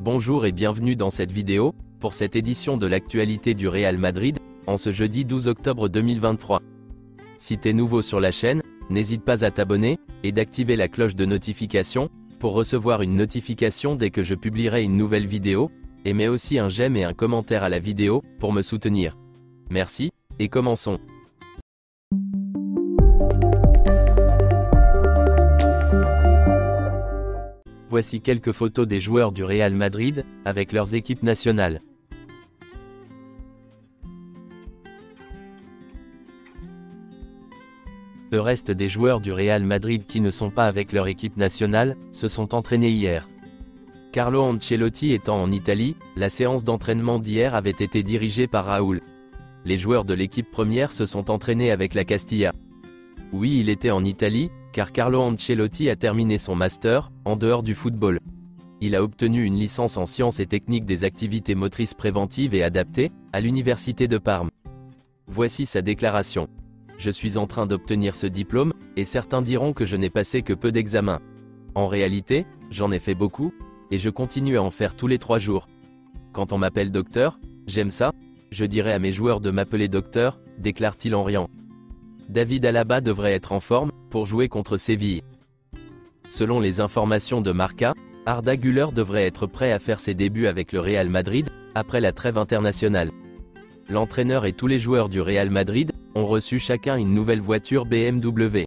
Bonjour et bienvenue dans cette vidéo, pour cette édition de l'actualité du Real Madrid, en ce jeudi 12 octobre 2023. Si t'es nouveau sur la chaîne, n'hésite pas à t'abonner, et d'activer la cloche de notification, pour recevoir une notification dès que je publierai une nouvelle vidéo, et mets aussi un j'aime et un commentaire à la vidéo, pour me soutenir. Merci, et commençons. Voici quelques photos des joueurs du Real Madrid, avec leurs équipes nationales. Le reste des joueurs du Real Madrid qui ne sont pas avec leur équipe nationale, se sont entraînés hier. Carlo Ancelotti étant en Italie, la séance d'entraînement d'hier avait été dirigée par Raúl. Les joueurs de l'équipe première se sont entraînés avec la Castilla. Oui, il était en Italie, car Carlo Ancelotti a terminé son master, en dehors du football. Il a obtenu une licence en sciences et techniques des activités motrices préventives et adaptées, à l'université de Parme. Voici sa déclaration. Je suis en train d'obtenir ce diplôme, et certains diront que je n'ai passé que peu d'examens. En réalité, j'en ai fait beaucoup, et je continue à en faire tous les 3 jours. Quand on m'appelle docteur, j'aime ça, je dirais à mes joueurs de m'appeler docteur, déclare-t-il en riant. David Alaba devrait être en forme, pour jouer contre Séville. Selon les informations de Marca, Arda Güler devrait être prêt à faire ses débuts avec le Real Madrid, après la trêve internationale. L'entraîneur et tous les joueurs du Real Madrid, ont reçu chacun une nouvelle voiture BMW.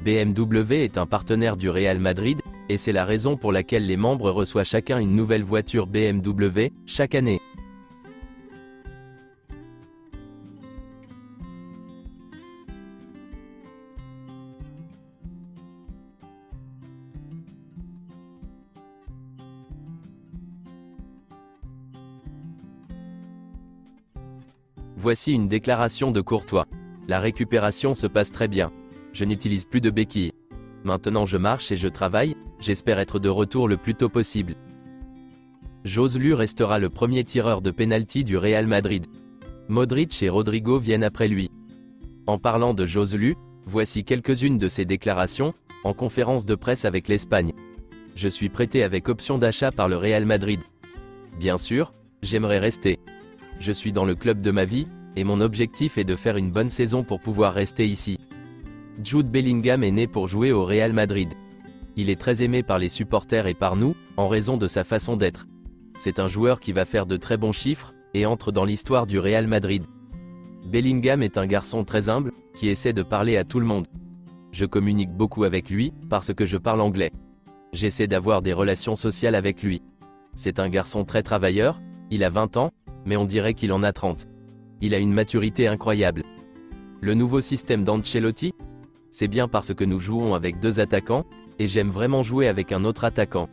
BMW est un partenaire du Real Madrid, et c'est la raison pour laquelle les membres reçoivent chacun une nouvelle voiture BMW, chaque année. Voici une déclaration de Courtois. La récupération se passe très bien. Je n'utilise plus de béquilles. Maintenant je marche et je travaille, j'espère être de retour le plus tôt possible. Joselu restera le premier tireur de pénalty du Real Madrid. Modric et Rodrigo viennent après lui. En parlant de Joselu, voici quelques-unes de ses déclarations, en conférence de presse avec l'Espagne. Je suis prêté avec option d'achat par le Real Madrid. Bien sûr, j'aimerais rester. Je suis dans le club de ma vie, et mon objectif est de faire une bonne saison pour pouvoir rester ici. Jude Bellingham est né pour jouer au Real Madrid. Il est très aimé par les supporters et par nous, en raison de sa façon d'être. C'est un joueur qui va faire de très bons chiffres, et entre dans l'histoire du Real Madrid. Bellingham est un garçon très humble, qui essaie de parler à tout le monde. Je communique beaucoup avec lui, parce que je parle anglais. J'essaie d'avoir des relations sociales avec lui. C'est un garçon très travailleur, il a 20 ans, mais on dirait qu'il en a 30. Il a une maturité incroyable. Le nouveau système d'Ancelotti? C'est bien parce que nous jouons avec 2 attaquants, et j'aime vraiment jouer avec un autre attaquant.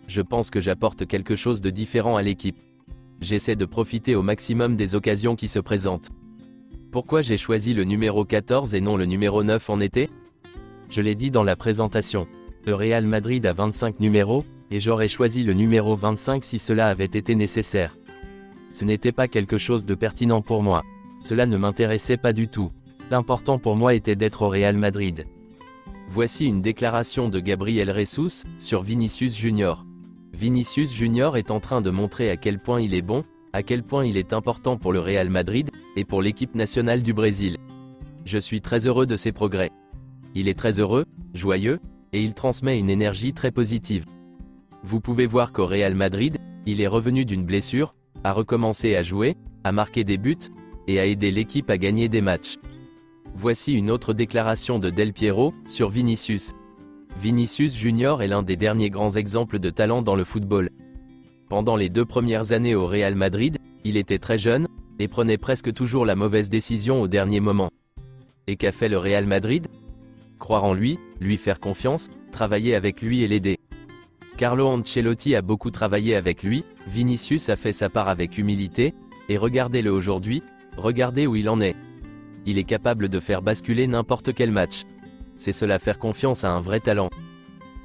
Je pense que j'apporte quelque chose de différent à l'équipe. J'essaie de profiter au maximum des occasions qui se présentent. Pourquoi j'ai choisi le numéro 14 et non le numéro 9 en été? Je l'ai dit dans la présentation. Le Real Madrid a 25 numéros, et j'aurais choisi le numéro 25 si cela avait été nécessaire. Ce n'était pas quelque chose de pertinent pour moi. Cela ne m'intéressait pas du tout. L'important pour moi était d'être au Real Madrid. Voici une déclaration de Gabriel Jesus, sur Vinicius Junior. Vinicius Junior est en train de montrer à quel point il est bon, à quel point il est important pour le Real Madrid, et pour l'équipe nationale du Brésil. Je suis très heureux de ses progrès. Il est très heureux, joyeux, et il transmet une énergie très positive. Vous pouvez voir qu'au Real Madrid, il est revenu d'une blessure, a recommencé à jouer, à marquer des buts, et à aider l'équipe à gagner des matchs. Voici une autre déclaration de Del Piero, sur Vinicius. Vinicius Junior est l'un des derniers grands exemples de talent dans le football. Pendant les 2 premières années au Real Madrid, il était très jeune, et prenait presque toujours la mauvaise décision au dernier moment. Et qu'a fait le Real Madrid? Croire en lui faire confiance, travailler avec lui et l'aider. Carlo Ancelotti a beaucoup travaillé avec lui, Vinicius a fait sa part avec humilité, et regardez-le aujourd'hui, regardez où il en est. Il est capable de faire basculer n'importe quel match. C'est cela faire confiance à un vrai talent.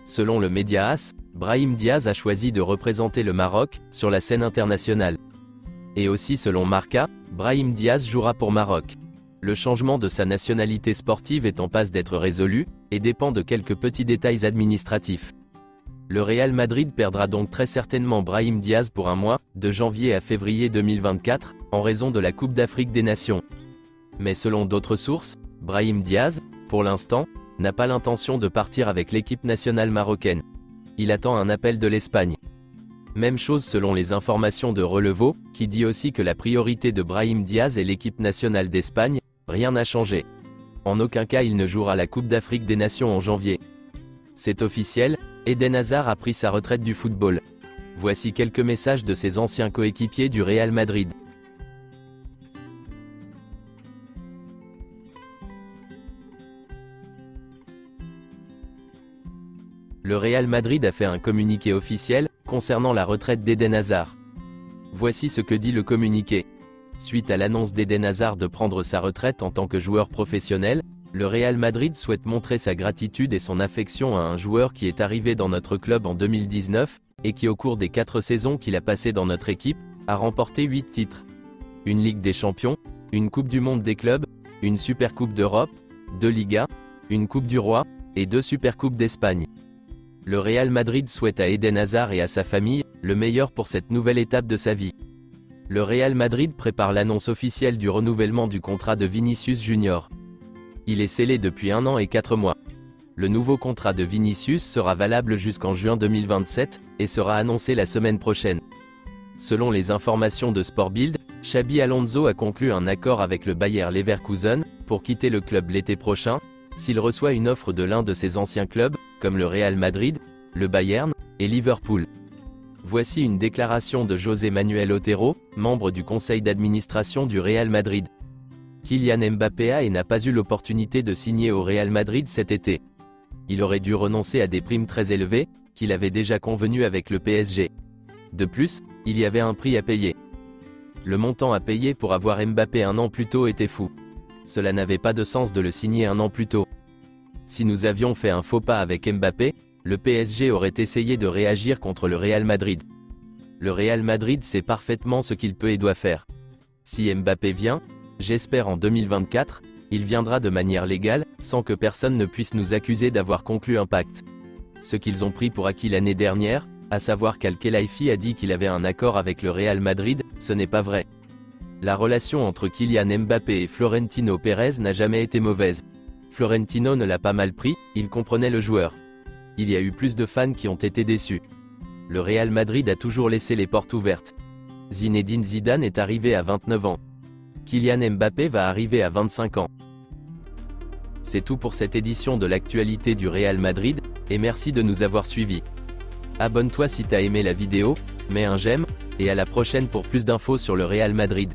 Selon le média AS, Brahim Diaz a choisi de représenter le Maroc, sur la scène internationale. Et aussi selon Marca, Brahim Diaz jouera pour Maroc. Le changement de sa nationalité sportive est en passe d'être résolu, et dépend de quelques petits détails administratifs. Le Real Madrid perdra donc très certainement Brahim Diaz pour un mois, de janvier à février 2024, en raison de la Coupe d'Afrique des Nations. Mais selon d'autres sources, Brahim Diaz, pour l'instant, n'a pas l'intention de partir avec l'équipe nationale marocaine. Il attend un appel de l'Espagne. Même chose selon les informations de Relevo, qui dit aussi que la priorité de Brahim Diaz est l'équipe nationale d'Espagne, rien n'a changé. En aucun cas il ne jouera la Coupe d'Afrique des Nations en janvier. C'est officiel, Eden Hazard a pris sa retraite du football. Voici quelques messages de ses anciens coéquipiers du Real Madrid. Le Real Madrid a fait un communiqué officiel concernant la retraite d'Eden Hazard. Voici ce que dit le communiqué. Suite à l'annonce d'Eden Hazard de prendre sa retraite en tant que joueur professionnel, le Real Madrid souhaite montrer sa gratitude et son affection à un joueur qui est arrivé dans notre club en 2019, et qui au cours des 4 saisons qu'il a passées dans notre équipe, a remporté 8 titres. Une Ligue des Champions, une Coupe du Monde des clubs, une Supercoupe d'Europe, 2 Ligas, une Coupe du Roi, et 2 Supercoupes d'Espagne. Le Real Madrid souhaite à Eden Hazard et à sa famille, le meilleur pour cette nouvelle étape de sa vie. Le Real Madrid prépare l'annonce officielle du renouvellement du contrat de Vinicius Junior. Il est scellé depuis 1 an et 4 mois. Le nouveau contrat de Vinicius sera valable jusqu'en juin 2027, et sera annoncé la semaine prochaine. Selon les informations de Sportbild, Xabi Alonso a conclu un accord avec le Bayer Leverkusen, pour quitter le club l'été prochain, s'il reçoit une offre de l'un de ses anciens clubs, comme le Real Madrid, le Bayern, et Liverpool. Voici une déclaration de José Manuel Otero, membre du conseil d'administration du Real Madrid. Kylian Mbappé a et n'a pas eu l'opportunité de signer au Real Madrid cet été. Il aurait dû renoncer à des primes très élevées, qu'il avait déjà convenues avec le PSG. De plus, il y avait un prix à payer. Le montant à payer pour avoir Mbappé 1 an plus tôt était fou. Cela n'avait pas de sens de le signer 1 an plus tôt. Si nous avions fait un faux pas avec Mbappé, le PSG aurait essayé de réagir contre le Real Madrid. Le Real Madrid sait parfaitement ce qu'il peut et doit faire. Si Mbappé vient, j'espère en 2024, il viendra de manière légale, sans que personne ne puisse nous accuser d'avoir conclu un pacte. Ce qu'ils ont pris pour acquis l'année dernière, à savoir qu'Al-Khelaifi a dit qu'il avait un accord avec le Real Madrid, ce n'est pas vrai. La relation entre Kylian Mbappé et Florentino Pérez n'a jamais été mauvaise. Florentino ne l'a pas mal pris, il comprenait le joueur. Il y a eu plus de fans qui ont été déçus. Le Real Madrid a toujours laissé les portes ouvertes. Zinedine Zidane est arrivé à 29 ans. Kylian Mbappé va arriver à 25 ans. C'est tout pour cette édition de l'actualité du Real Madrid, et merci de nous avoir suivis. Abonne-toi si t'as aimé la vidéo, mets un j'aime, et à la prochaine pour plus d'infos sur le Real Madrid.